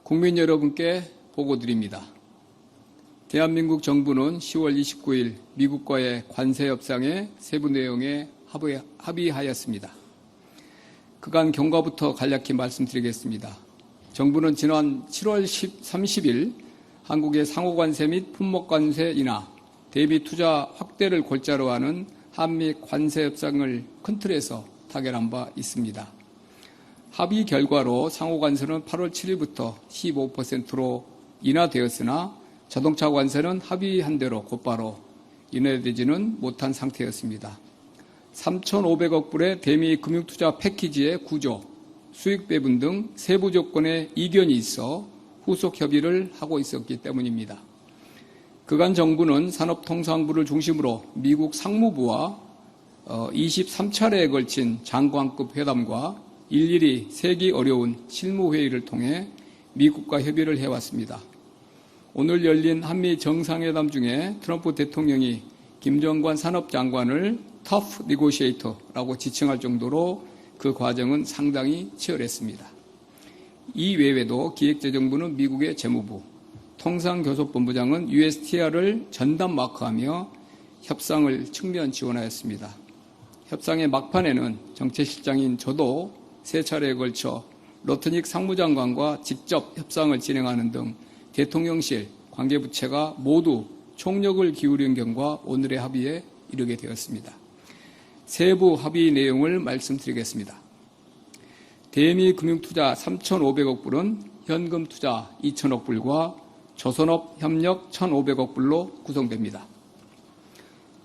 국민 여러분께 보고드립니다. 대한민국 정부는 10월 29일 미국과의 관세 협상의 세부 내용에 합의하였습니다. 그간 경과부터 간략히 말씀드리겠습니다. 정부는 지난 7월 30일 한국의 상호관세 및 품목관세 인하, 대미 투자 확대를 골자로 하는 한미 관세 협상을 큰 틀에서 타결한 바 있습니다. 합의 결과로 상호관세는 8월 7일부터 15%로 인하되었으나 자동차 관세는 합의한 대로 곧바로 인하되지는 못한 상태였습니다. 3,500억 불의 대미 금융투자 패키지의 구조, 수익 배분 등 세부 조건에 이견이 있어 후속 협의를 하고 있었기 때문입니다. 그간 정부는 산업통상부를 중심으로 미국 상무부와 23차례에 걸친 장관급 회담과 일일이 세기 어려운 실무회의를 통해 미국과 협의를 해왔습니다. 오늘 열린 한미 정상회담 중에 트럼프 대통령이 김정관 산업장관을 터프 니고시에이터라고 지칭할 정도로 그 과정은 상당히 치열했습니다. 이 외에도 기획재정부는 미국의 재무부, 통상교섭본부장은 USTR을 전담 마크하며 협상을 측면 지원하였습니다. 협상의 막판에는 정책실장인 저도 세 차례에 걸쳐 로트닉 상무장관과 직접 협상을 진행하는 등 대통령실 관계부처가 모두 총력을 기울인 결과 오늘의 합의에 이르게 되었습니다. 세부 합의 내용을 말씀드리겠습니다. 대미 금융투자 3,500억 불은 현금 투자 2,000억 불과 조선업 협력 1,500억 불로 구성됩니다.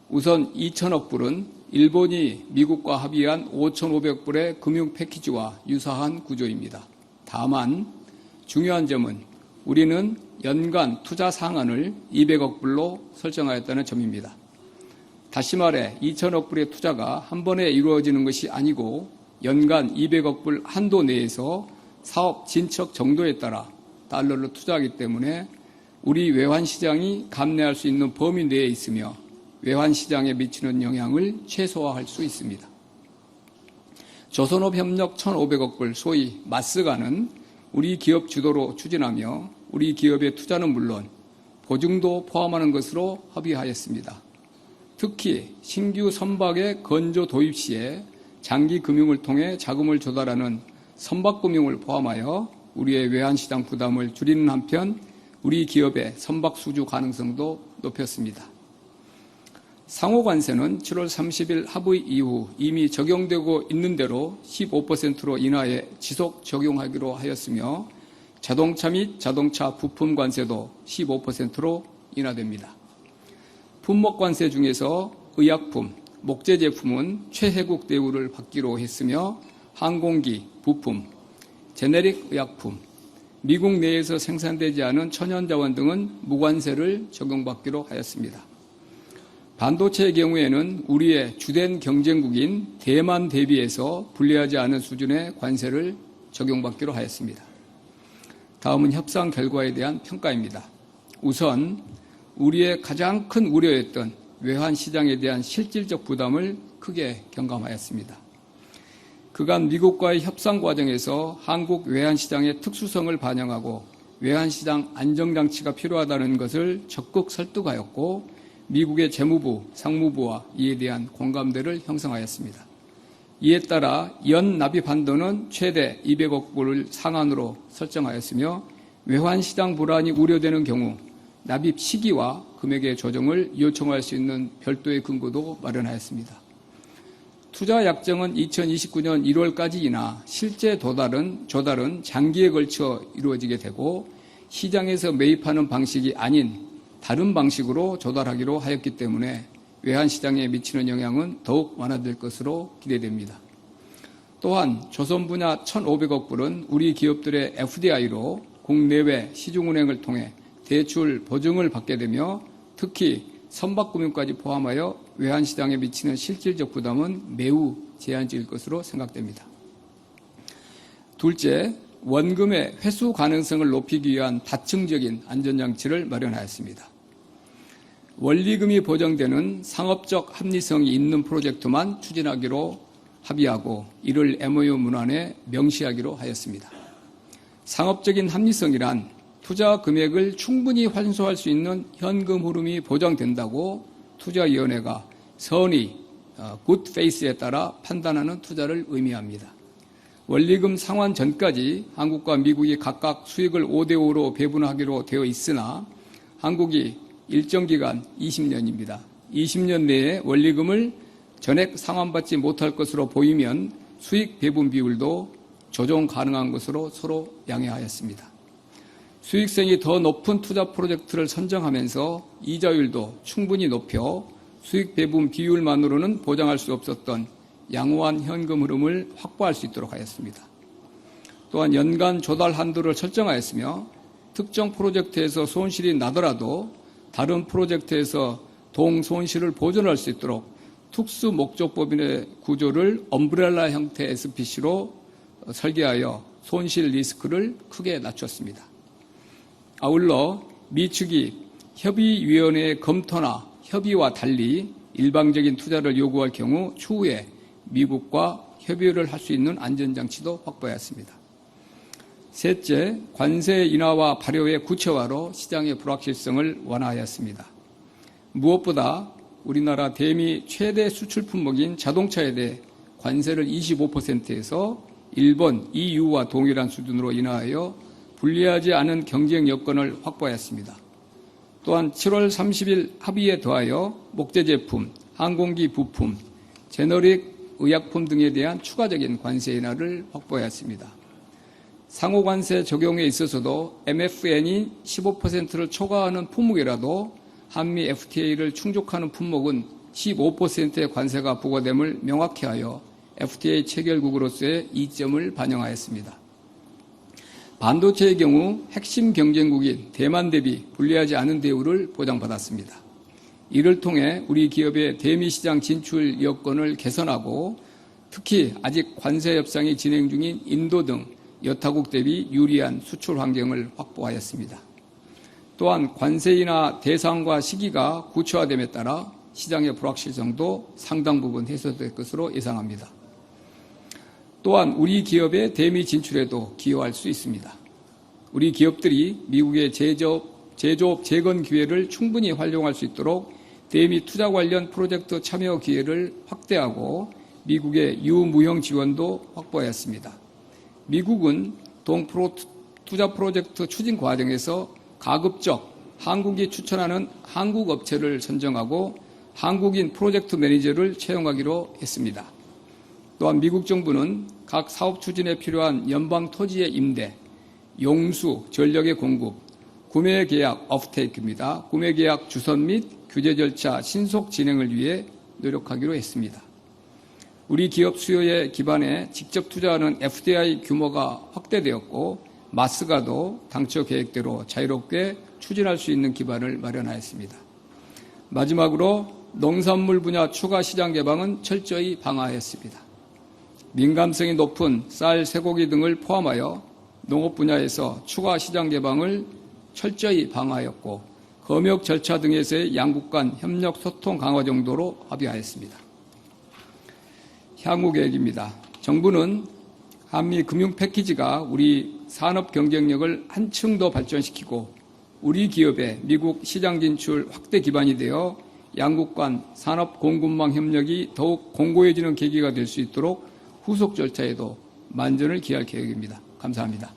우선 2,000억 불은 일본이 미국과 합의한 5,500억 불의 금융 패키지와 유사한 구조입니다. 다만 중요한 점은 우리는 연간 투자 상한을 200억 불로 설정하였다는 점입니다. 다시 말해 2,000억 불의 투자가 한 번에 이루어지는 것이 아니고 연간 200억 불 한도 내에서 사업 진척 정도에 따라 달러를 투자하기 때문에 우리 외환시장이 감내할 수 있는 범위 내에 있으며 외환시장에 미치는 영향을 최소화할 수 있습니다. 조선업 협력 1,500억 불 소위 마스가는 우리 기업 주도로 추진하며 우리 기업의 투자는 물론 보증도 포함하는 것으로 합의하였습니다. 특히 신규 선박의 건조 도입 시에 장기 금융을 통해 자금을 조달하는 선박금융을 포함하여 우리의 외환시장 부담을 줄이는 한편 우리 기업의 선박 수주 가능성도 높였습니다. 상호관세는 7월 30일 합의 이후 이미 적용되고 있는 대로 15%로 인하해 지속 적용하기로 하였으며 자동차 및 자동차 부품 관세도 15%로 인하됩니다. 품목관세 중에서 의약품, 목재 제품은 최혜국 대우를 받기로 했으며 항공기, 부품, 제네릭 의약품, 미국 내에서 생산되지 않은 천연자원 등은 무관세를 적용받기로 하였습니다. 반도체의 경우에는 우리의 주된 경쟁국인 대만 대비해서 불리하지 않은 수준의 관세를 적용받기로 하였습니다. 다음은 협상 결과에 대한 평가입니다. 우선 우리의 가장 큰 우려였던 외환시장에 대한 실질적 부담을 크게 경감하였습니다. 그간 미국과의 협상 과정에서 한국 외환시장의 특수성을 반영하고 외환시장 안정장치가 필요하다는 것을 적극 설득하였고 미국의 재무부, 상무부와 이에 대한 공감대를 형성하였습니다. 이에 따라 연 납입 한도는 최대 200억 불을 상한으로 설정하였으며 외환시장 불안이 우려되는 경우 납입 시기와 금액의 조정을 요청할 수 있는 별도의 근거도 마련하였습니다. 투자 약정은 2029년 1월까지이나 실제 조달은 장기에 걸쳐 이루어지게 되고 시장에서 매입하는 방식이 아닌 다른 방식으로 조달하기로 하였기 때문에 외환시장에 미치는 영향은 더욱 완화될 것으로 기대됩니다. 또한 조선 분야 1,500억 불은 우리 기업들의 FDI로 국내외 시중은행을 통해 대출 보증을 받게 되며 특히 선박금융까지 포함하여 외환시장에 미치는 실질적 부담은 매우 제한적일 것으로 생각됩니다. 둘째, 원금의 회수 가능성을 높이기 위한 다층적인 안전장치를 마련하였습니다. 원리금이 보장되는 상업적 합리성이 있는 프로젝트만 추진하기로 합의하고 이를 MOU 문안에 명시하기로 하였습니다. 상업적인 합리성이란 투자 금액을 충분히 환수할 수 있는 현금 흐름이 보장된다고 투자위원회가 선의, good faith에 따라 판단하는 투자를 의미합니다. 원리금 상환 전까지 한국과 미국이 각각 수익을 5대5로 배분하기로 되어 있으나 한국이 일정 기간 20년입니다. 20년 내에 원리금을 전액 상환받지 못할 것으로 보이면 수익 배분 비율도 조정 가능한 것으로 서로 양해하였습니다. 수익성이 더 높은 투자 프로젝트를 선정하면서 이자율도 충분히 높여 수익 배분 비율만으로는 보장할 수 없었던 양호한 현금 흐름을 확보할 수 있도록 하였습니다. 또한 연간 조달 한도를 설정하였으며 특정 프로젝트에서 손실이 나더라도 다른 프로젝트에서 동손실을 보존할 수 있도록 특수 목적법인의 구조를 엄브렐라 형태 SPC로 설계하여 손실 리스크를 크게 낮췄습니다. 아울러 미측이 협의위원회의 검토나 협의와 달리 일방적인 투자를 요구할 경우 추후에 미국과 협의를 할 수 있는 안전장치도 확보하였습니다. 셋째, 관세 인하와 발효의 구체화로 시장의 불확실성을 완화하였습니다. 무엇보다 우리나라 대미 최대 수출 품목인 자동차에 대해 관세를 25%에서 일본, EU와 동일한 수준으로 인하하여 불리하지 않은 경쟁 여건을 확보하였습니다. 또한 7월 30일 합의에 더하여 목재 제품, 항공기 부품, 제너릭 의약품 등에 대한 추가적인 관세 인하를 확보하였습니다. 상호 관세 적용에 있어서도 MFN이 15%를 초과하는 품목이라도 한미 FTA를 충족하는 품목은 15%의 관세가 부과됨을 명확히 하여 FTA 체결국으로서의 이점을 반영하였습니다. 반도체의 경우 핵심 경쟁국인 대만 대비 불리하지 않은 대우를 보장받았습니다. 이를 통해 우리 기업의 대미 시장 진출 여건을 개선하고 특히 아직 관세 협상이 진행 중인 인도 등 여타국 대비 유리한 수출 환경을 확보하였습니다. 또한 관세 인하 대상과 시기가 구체화됨에 따라 시장의 불확실성도 상당 부분 해소될 것으로 예상합니다. 또한 우리 기업의 대미 진출에도 기여할 수 있습니다. 우리 기업들이 미국의 제조업 재건 기회를 충분히 활용할 수 있도록 대미 투자 관련 프로젝트 참여 기회를 확대하고 미국의 유무형 지원도 확보하였습니다. 미국은 투자 프로젝트 추진 과정에서 가급적 한국이 추천하는 한국 업체를 선정하고 한국인 프로젝트 매니저를 채용하기로 했습니다. 또한 미국 정부는 각 사업 추진에 필요한 연방 토지의 임대, 용수, 전력의 공급, 구매 계약 오프테이크입니다. 구매 계약 주선 및 규제 절차 신속 진행을 위해 노력하기로 했습니다. 우리 기업 수요에 기반해 직접 투자하는 FDI 규모가 확대되었고 마스가도 당초 계획대로 자유롭게 추진할 수 있는 기반을 마련하였습니다. 마지막으로 농산물 분야 추가 시장 개방은 철저히 방어하였습니다. 민감성이 높은 쌀, 쇠고기 등을 포함하여 농업 분야에서 추가 시장 개방을 철저히 방어하였고 검역 절차 등에서의 양국 간 협력 소통 강화 정도로 합의하였습니다. 향후 계획입니다. 정부는 한미 금융 패키지가 우리 산업 경쟁력을 한층 더 발전시키고 우리 기업의 미국 시장 진출 확대 기반이 되어 양국 간 산업 공급망 협력이 더욱 공고해지는 계기가 될 수 있도록 후속 절차에도 만전을 기할 계획입니다. 감사합니다.